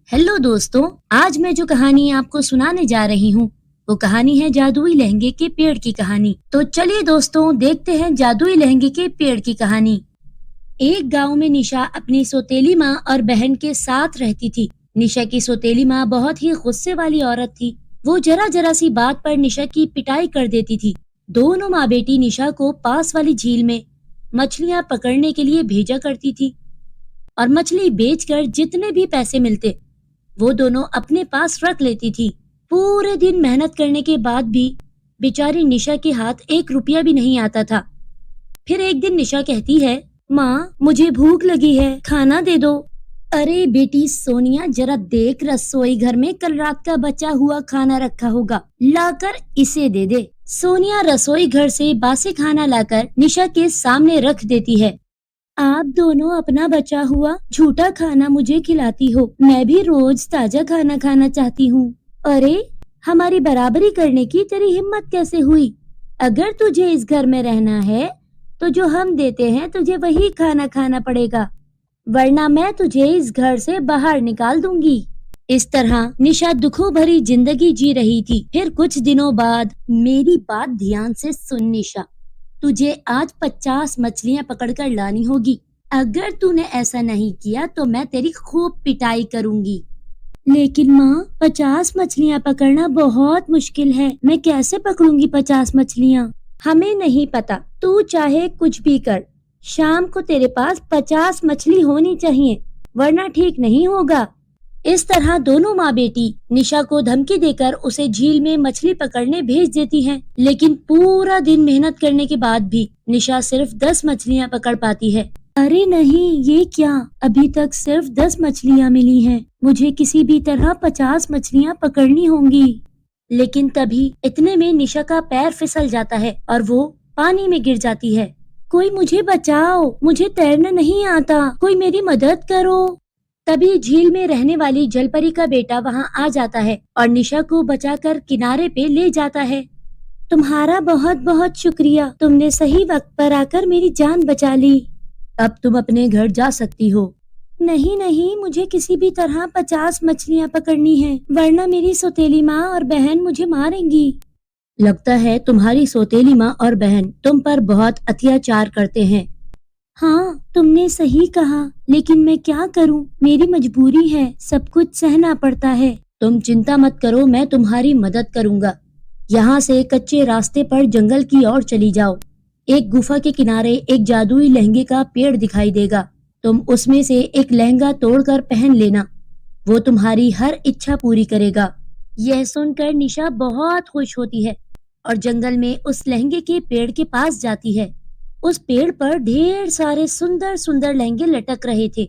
Hello दोस्तों, आज मैं जो कहानी आपको सुनाने जा रही हूँ वो कहानी है जादुई लहंगे के पेड़ की कहानी। तो चलिए दोस्तों, देखते हैं जादुई लहंगे के पेड़ की कहानी। एक गांव में निशा अपनी सौतेली माँ और बहन के साथ रहती थी। निशा की सौतेली माँ बहुत ही गुस्से वाली औरत थी। वो जरा जरा सी बात पर निशा की पिटाई कर देती थी। दोनों माँ बेटी निशा को पास वाली झील में मछलियाँ पकड़ने के लिए भेजा करती थी और मछली बेचकर जितने भी पैसे मिलते वो दोनों अपने पास रख लेती थी। पूरे दिन मेहनत करने के बाद भी बेचारी निशा के हाथ 1 रुपया भी नहीं आता था। फिर एक दिन निशा कहती है, माँ मुझे भूख लगी है, खाना दे दो। अरे बेटी सोनिया, जरा देख, रसोई घर में कल रात का बचा हुआ खाना रखा होगा, लाकर इसे दे दे। सोनिया रसोई घर से बासी खाना लाकर निशा के सामने रख देती है। आप दोनों अपना बचा हुआ झूठा खाना मुझे खिलाती हो, मैं भी रोज ताजा खाना खाना चाहती हूँ। अरे हमारी बराबरी करने की तेरी हिम्मत कैसे हुई? अगर तुझे इस घर में रहना है तो जो हम देते हैं तुझे वही खाना खाना पड़ेगा, वरना मैं तुझे इस घर से बाहर निकाल दूंगी। इस तरह निशा दुखों भरी जिंदगी जी रही थी। फिर कुछ दिनों बाद, मेरी बात ध्यान से सुन निशा, तुझे आज 50 मछलियाँ पकड़कर लानी होगी। अगर तूने ऐसा नहीं किया तो मैं तेरी खूब पिटाई करूंगी। लेकिन माँ, 50 मछलियाँ पकड़ना बहुत मुश्किल है, मैं कैसे पकड़ूंगी 50 मछलियाँ? हमें नहीं पता, तू चाहे कुछ भी कर, शाम को तेरे पास 50 मछली होनी चाहिए, वरना ठीक नहीं होगा। इस तरह दोनों माँ बेटी निशा को धमकी देकर उसे झील में मछली पकड़ने भेज देती हैं। लेकिन पूरा दिन मेहनत करने के बाद भी निशा सिर्फ 10 मछलियाँ पकड़ पाती है। अरे नहीं, ये क्या, अभी तक सिर्फ 10 मछलियाँ मिली हैं। मुझे किसी भी तरह 50 मछलियाँ पकड़नी होंगी। लेकिन तभी इतने में निशा का पैर फिसल जाता है और वो पानी में गिर जाती है। कोई मुझे बचाओ, मुझे तैरना नहीं आता, कोई मेरी मदद करो। तभी झील में रहने वाली जलपरी का बेटा वहां आ जाता है और निशा को बचाकर किनारे पे ले जाता है। तुम्हारा बहुत बहुत शुक्रिया, तुमने सही वक्त पर आकर मेरी जान बचा ली। अब तुम अपने घर जा सकती हो। नहीं नहीं, मुझे किसी भी तरह 50 मछलियाँ पकड़नी है, वरना मेरी सौतेली माँ और बहन मुझे मारेंगी। लगता है तुम्हारी सौतेली माँ और बहन तुम पर बहुत अत्याचार करते हैं। हाँ, तुमने सही कहा, लेकिन मैं क्या करूं? मेरी मजबूरी है, सब कुछ सहना पड़ता है। तुम चिंता मत करो, मैं तुम्हारी मदद करूंगा। यहाँ से कच्चे रास्ते पर जंगल की ओर चली जाओ। एक गुफा के किनारे एक जादुई लहंगे का पेड़ दिखाई देगा। तुम उसमें से एक लहंगा तोड़कर पहन लेना, वो तुम्हारी हर इच्छा पूरी करेगा। यह सुनकर निशा बहुत खुश होती है और जंगल में उस लहंगे के पेड़ के पास जाती है। उस पेड़ पर ढेर सारे सुंदर सुंदर लहंगे लटक रहे थे।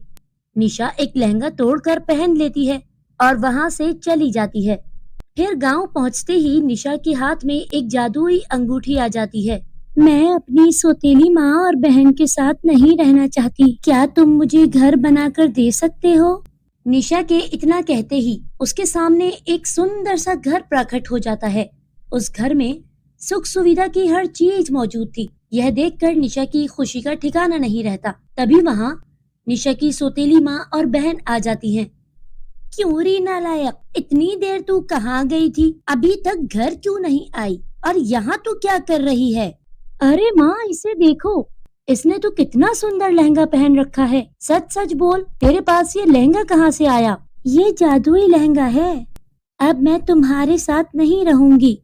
निशा एक लहंगा तोड़कर पहन लेती है और वहां से चली जाती है। फिर गांव पहुंचते ही निशा के हाथ में एक जादुई अंगूठी आ जाती है। मैं अपनी सौतेली माँ और बहन के साथ नहीं रहना चाहती, क्या तुम मुझे घर बनाकर दे सकते हो? निशा के इतना कहते ही उसके सामने एक सुंदर सा घर प्रकट हो जाता है। उस घर में सुख सुविधा की हर चीज मौजूद थी। यह देखकर निशा की खुशी का ठिकाना नहीं रहता। तभी वहाँ निशा की सौतेली माँ और बहन आ जाती हैं। क्यों री नालायक, इतनी देर तू कहाँ गई थी? अभी तक घर क्यों नहीं आई? और यहाँ तू क्या कर रही है? अरे माँ, इसे देखो, इसने तो कितना सुंदर लहंगा पहन रखा है। सच सच बोल, तेरे पास ये लहंगा कहाँ से आया? ये जादुई लहंगा है। अब मैं तुम्हारे साथ नहीं रहूंगी।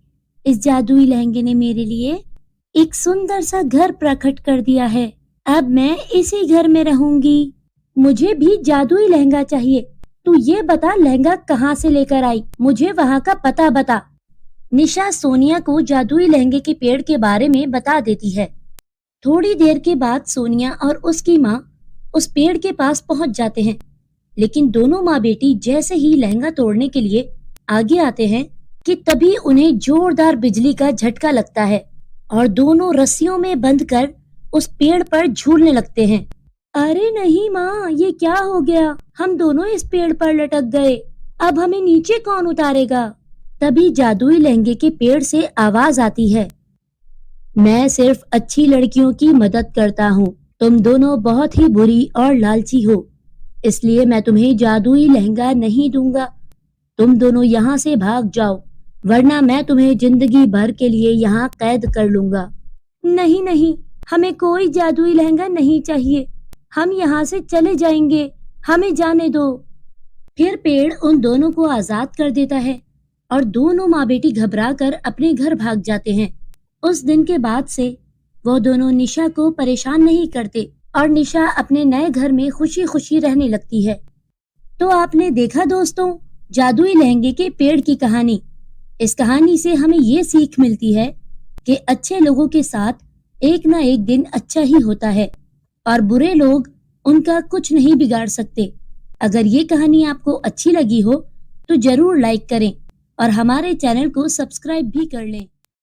इस जादुई लहंगे ने मेरे लिए एक सुंदर सा घर प्रकट कर दिया है। अब मैं इसी घर में रहूंगी। मुझे भी जादुई लहंगा चाहिए। तू ये बता, लहंगा कहाँ से लेकर आई? मुझे वहाँ का पता बता। निशा सोनिया को जादुई लहंगे के पेड़ के बारे में बता देती है। थोड़ी देर के बाद सोनिया और उसकी माँ उस पेड़ के पास पहुँच जाते हैं। लेकिन दोनों माँ बेटी जैसे ही लहंगा तोड़ने के लिए आगे आते हैं कि तभी उन्हें जोरदार बिजली का झटका लगता है और दोनों रस्सियों में बंध कर उस पेड़ पर झूलने लगते हैं। अरे नहीं माँ, ये क्या हो गया? हम दोनों इस पेड़ पर लटक गए। अब हमें नीचे कौन उतारेगा? तभी जादुई लहंगे के पेड़ से आवाज आती है। मैं सिर्फ अच्छी लड़कियों की मदद करता हूँ। तुम दोनों बहुत ही बुरी और लालची हो, इसलिए मैं तुम्हें जादुई लहंगा नहीं दूंगा। तुम दोनों यहाँ से भाग जाओ, वरना मैं तुम्हें जिंदगी भर के लिए यहाँ कैद कर लूंगा। नहीं नहीं, हमें कोई जादुई लहंगा नहीं चाहिए। हम यहाँ से चले जाएंगे, हमें जाने दो। फिर पेड़ उन दोनों को आजाद कर देता है और दोनों माँ बेटी घबराकर अपने घर भाग जाते हैं। उस दिन के बाद से वो दोनों निशा को परेशान नहीं करते और निशा अपने नए घर में खुशी खुशी रहने लगती है। तो आपने देखा दोस्तों, जादुई लहंगे के पेड़ की कहानी। इस कहानी से हमें ये सीख मिलती है कि अच्छे लोगों के साथ एक ना एक दिन अच्छा ही होता है और बुरे लोग उनका कुछ नहीं बिगाड़ सकते। अगर ये कहानी आपको अच्छी लगी हो तो जरूर लाइक करें और हमारे चैनल को सब्सक्राइब भी कर लें।